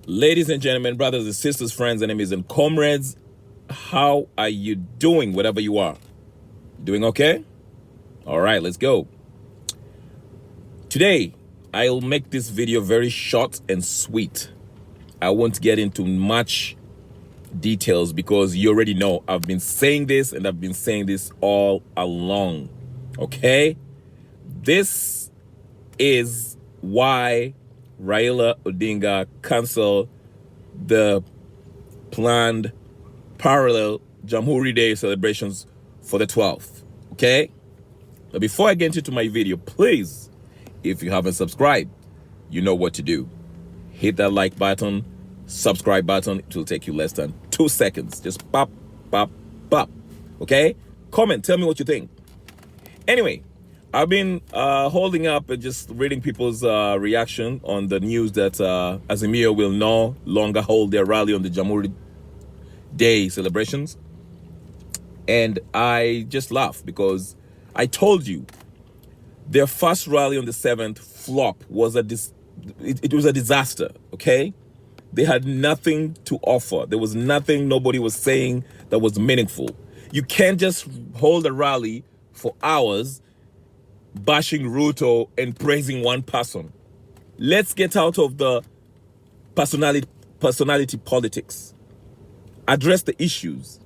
Ladies and gentlemen, brothers and sisters, friends, enemies, and comrades, how are you doing, whatever you are? Doing okay? All right, let's go. Today, I'll make this video very short and sweet. I won't get into much details because you already know I've been saying this and I've been saying this all along, okay? This is why Raila Odinga canceled the planned parallel Jamhuri Day celebrations for the 12th, okay? But before I get into my video, please, if you haven't subscribed, you know what to do. Hit that like button, subscribe button. It will take you less than 2 seconds. Just pop, pop, pop, okay? Comment, tell me what you think. Anyway, I've been holding up and just reading people's reaction on the news that Azimio will no longer hold their rally on the Jamhuri Day celebrations. And I just laugh because I told you their first rally on the 7th flop was it was a disaster, okay? They had nothing to offer. There was nothing nobody was saying that was meaningful. You can't just hold a rally for hours bashing Ruto and praising one person. Let's get out of the personality politics. Address the issues.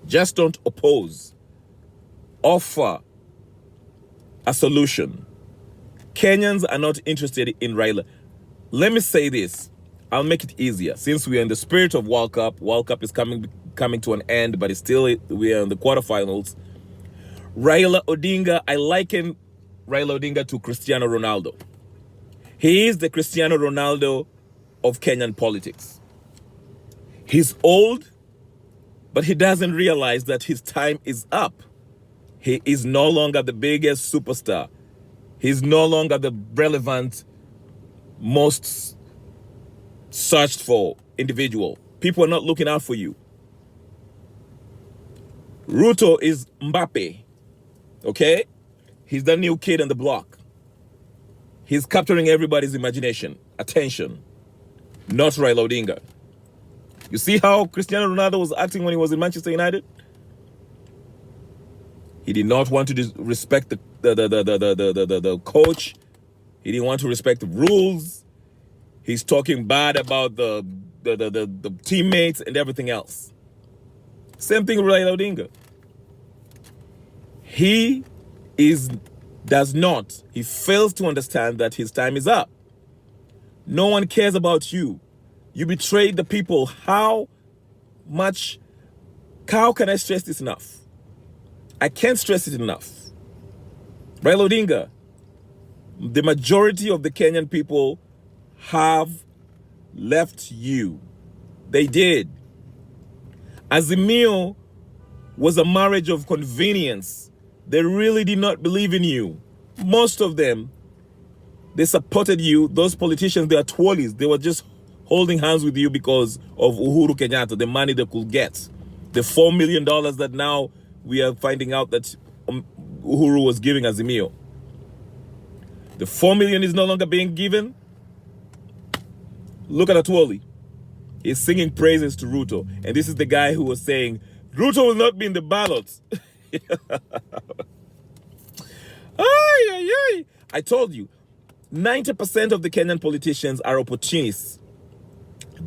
Just don't oppose. Offer a solution. Kenyans are not interested in Raila. Let me say this. I'll make it easier. Since we are in the spirit of World Cup is coming to an end, but it's still we are in the quarterfinals. Raila Odinga, I liken Raila Odinga to Cristiano Ronaldo. He is the Cristiano Ronaldo of Kenyan politics. He's old, but he doesn't realize that his time is up. He is no longer the biggest superstar. He's no longer the relevant, most searched for individual. People are not looking out for you. Ruto is Mbappe. Okay? He's the new kid on the block. He's capturing everybody's imagination, attention, not Raila Odinga. You see how Cristiano Ronaldo was acting when he was in Manchester United? He did not want to respect the coach. He didn't want to respect the rules. He's talking bad about the teammates and everything else. Same thing with Raila Odinga. He fails to understand that his time is up. No one cares about you. You betrayed the people. How can I stress this enough? I can't stress it enough. Raila Odinga, the majority of the Kenyan people have left you. They did. Azimio was a marriage of convenience. They really did not believe in you. Most of them, they supported you. Those politicians, they are twirlies. They were just holding hands with you because of Uhuru Kenyatta, the money they could get. The $4 million that now we are finding out that Uhuru was giving Azimio. The 4 million is no longer being given. Look at Atwoli. He's singing praises to Ruto. And this is the guy who was saying, Ruto will not be in the ballots. I told you, 90% of the Kenyan politicians are opportunists.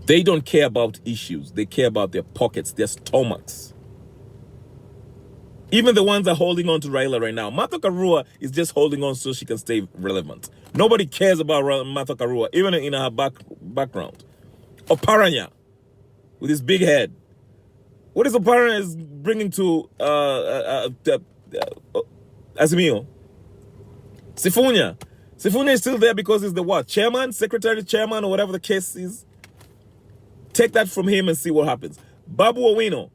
They don't care about issues. They care about their pockets, their stomachs. Even the ones that are holding on to Raila right now. Martha Karua is just holding on so she can stay relevant. Nobody cares about Martha Karua, even in her background. Oparanya, with his big head. What is Oparanya is bringing to Azimio? Sifunya. Sifunya is still there because he's the what? Chairman, secretary, chairman, or whatever the case is. Take that from him and see what happens. Babu Owino.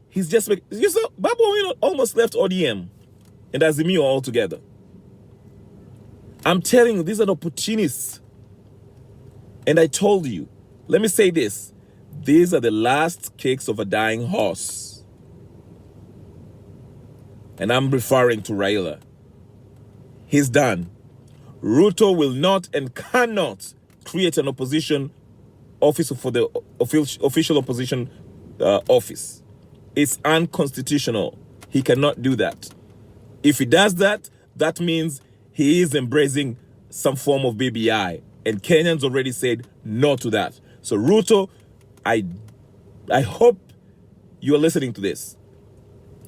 He's just, you saw, Babu Owino almost left ODM and Azimio altogether. I'm telling you, these are opportunists. And I told you, let me say this. These are the last kicks of a dying horse. And I'm referring to Raila. He's done. Ruto will not and cannot create an opposition office for the official opposition office. It's unconstitutional. He cannot do that. If he does that, that means he is embracing some form of BBI. And Kenyans already said no to that. So Ruto, I hope you are listening to this.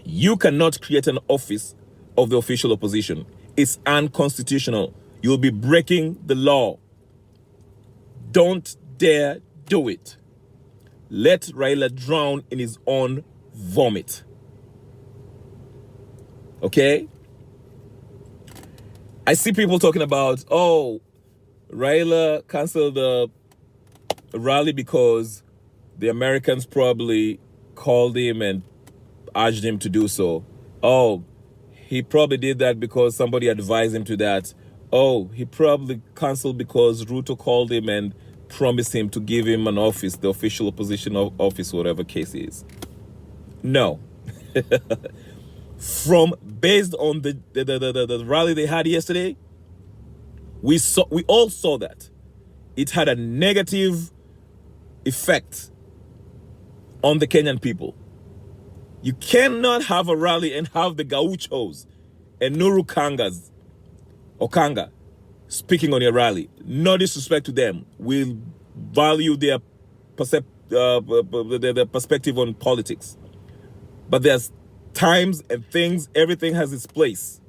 You cannot create an office of the official opposition. It's unconstitutional. You'll be breaking the law. Don't dare do it. Let Raila drown in his own vomit. Okay? I see people talking about, oh, Raila canceled the rally because the Americans probably called him and urged him to do so. Oh, he probably did that because somebody advised him to that. Oh, he probably canceled because Ruto called him and promised him to give him an office, the official opposition office, whatever case is. No. Based on the rally they had yesterday, we all saw that it had a negative effect on the Kenyan people. You cannot have a rally and have the Gauchos and Nuru Kanga speaking on your rally. No disrespect to them. We value their perspective on politics. But there's times and things, everything has its place.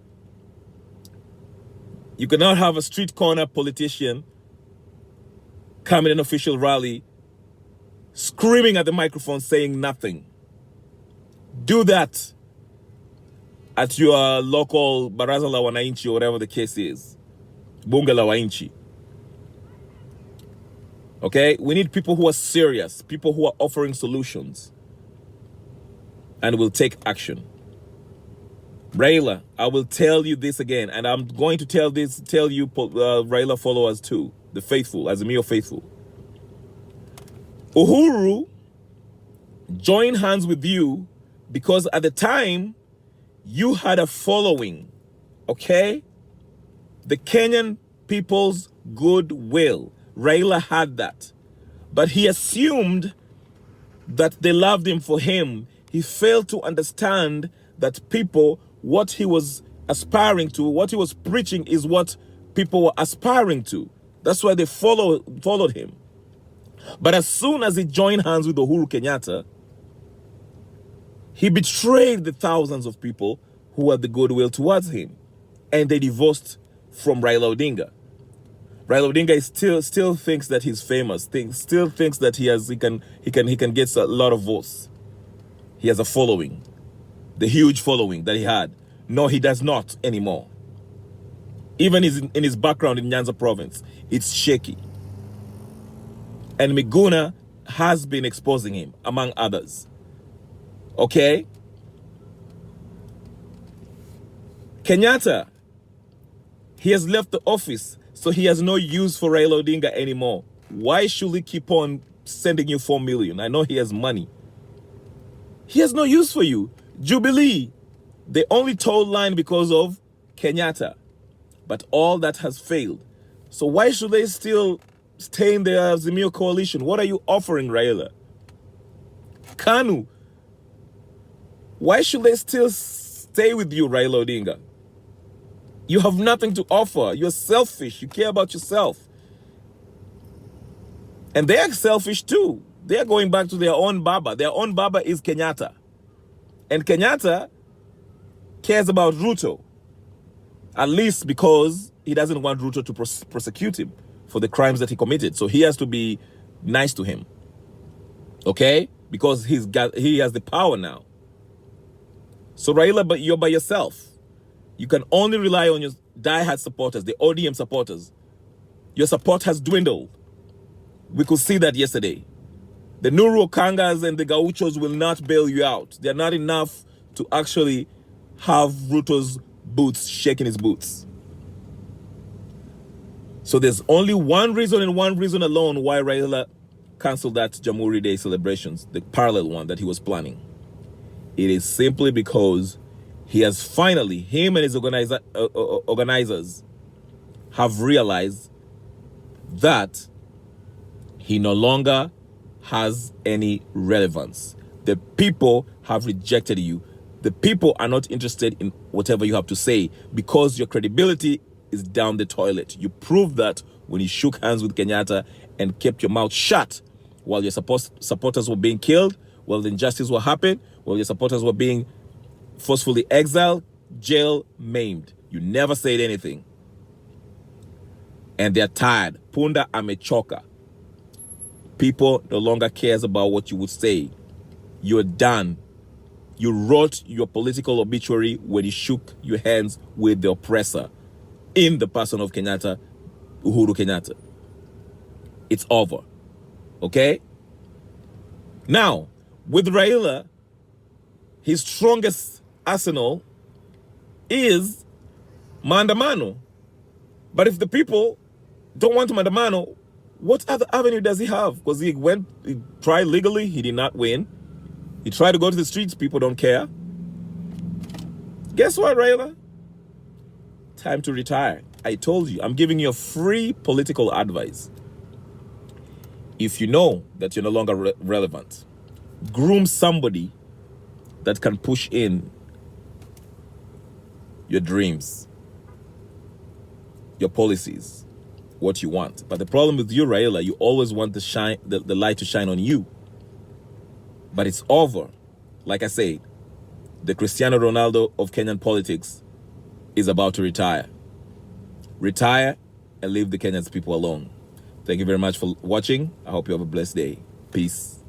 You cannot have a street corner politician come in an official rally screaming at the microphone saying nothing. Do that at your local Baraza la Wananchi or whatever the case is. Bunge la Wananchi. Okay? We need people who are serious, people who are offering solutions and will take action. Raila, I will tell you this again, and I'm going to tell you Raila followers too, the faithful, Azimio faithful. Uhuru joined hands with you because at the time, you had a following, okay? The Kenyan people's goodwill. Raila had that. But he assumed that they loved him for him. He failed to understand that people, what he was aspiring to, what he was preaching is what people were aspiring to. That's why they followed him. But as soon as he joined hands with Uhuru Kenyatta, he betrayed the thousands of people who had the goodwill towards him, and they divorced from Raila Odinga. Raila Odinga still thinks that he's famous. Still thinks that he can get a lot of votes. He has a following, the huge following that he had. No, he does not anymore. Even in his background in Nyanza province, it's shaky. And Miguna has been exposing him, among others. Okay? Kenyatta, he has left the office, so he has no use for Raila Odinga anymore. Why should he keep on sending you 4 million? I know he has money. He has no use for you. Jubilee, they only told line because of Kenyatta. But all that has failed. So why should they still stay in the Azimio coalition? What are you offering, Raila? KANU, why should they still stay with you, Raila Odinga? You have nothing to offer. You're selfish. You care about yourself. And they're selfish too. They're going back to their own Baba. Their own Baba is Kenyatta. And Kenyatta cares about Ruto. At least because he doesn't want Ruto to prosecute him for the crimes that he committed. So he has to be nice to him. Okay? Because he has the power now. So Raila, but you're by yourself. You can only rely on your diehard supporters, the ODM supporters. Your support has dwindled. We could see that yesterday. The Nuru Kangas and the Gauchos will not bail you out. They're not enough to actually have Ruto's boots shaking his boots. So there's only one reason and one reason alone why Raila canceled that Jamhuri Day celebrations, the parallel one that he was planning. It is simply because he has finally, him and his organizers have realized that He no longer has any relevance. The people have rejected you. The people are not interested in whatever you have to say because your credibility is down the toilet. You proved that when you shook hands with Kenyatta and kept your mouth shut while your supporters were being killed, while the injustice were happening, while your supporters were being forcefully exiled, jail, maimed. You never said anything. And they're tired. Punda amechoka. People no longer cares about what you would say. You're done. You wrote your political obituary when you shook your hands with the oppressor in the person of Kenyatta, Uhuru Kenyatta. It's over. Okay? Now, with Raila, his strongest arsenal is maandamano. But if the people don't want maandamano, what other avenue does he have? Because he tried legally, he did not win. He tried to go to the streets, people don't care. Guess what, Raila? Time to retire. I told you, I'm giving you a free political advice. If you know that you're no longer relevant, groom somebody that can push in your dreams, your policies, what you want. But the problem with you, Raila, you always want the light to shine on you. But it's over. Like I said, the Cristiano Ronaldo of Kenyan politics is about to retire. Retire and leave the Kenyan people alone. Thank you very much for watching. I hope you have a blessed day. Peace.